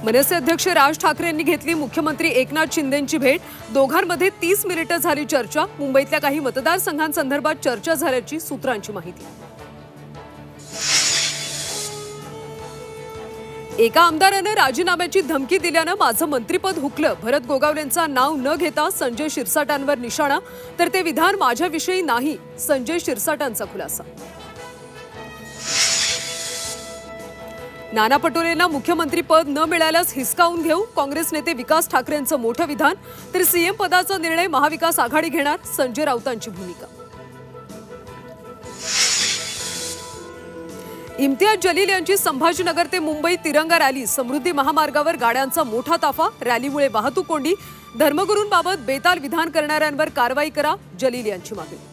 मनसे अध्यक्ष राज ठाकरेंनी घेतली मुख्यमंत्री एकनाथ शिंदेंची भेट। दोघांमध्ये 30 मिनिटं झाली चर्चा। मुंबईतल्या काही मतदारसंघांसंदर्भात चर्चा झाल्याची सूत्रांची माहिती। एका आमदाराने राजीनाम्याची धमकी दिल्यानं माझं मंत्रिपद हुकलं। भरत गोगावलेंचं नाव न घेता संजय शिरसाटांवर निशाणा, तर ते विधान माझ्याविषयी नाही, संजय शिरसाटांचा खुलासा। नाना पटोलेंना मुख्यमंत्रीपद न मिळाल्यास हिसकावून घेऊ, काँग्रेस नेते विकास ठाकरेंचं मोठं विधान। तर सीएम पदाचा निर्णय महाविकास आघाडी घेणार, संजय राऊतांची भूमिका। इम्तियाज जलील यांची संभाजीनगर ते मुंबई तिरंगा रॅली। समृद्धी महामार्गावर गाड्यांचा मोठा ताफा, रॅलीमुळे वाहतूक कोंडी। धर्मगुरूंबाबत बेताल विधान करणाऱ्यांवर कारवाई करा, जलील यांची मागणी।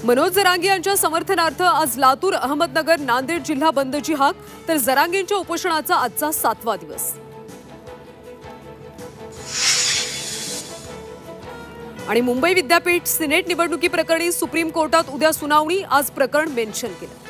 मनोज जरांगे यांच्या समर्थनार्थ आज लातूर, अहमदनगर, नांदेड जिल्हा बंदची हाक। तर जरांगेंच्या उपोषणाचा आजचा 7वा दिवस। आणि मुंबई विद्यापीठ सिनेट निवडणुकीप्रकरणी सुप्रीम कोर्टात उद्या सुनावणी। आज प्रकरण मेन्शन केलं।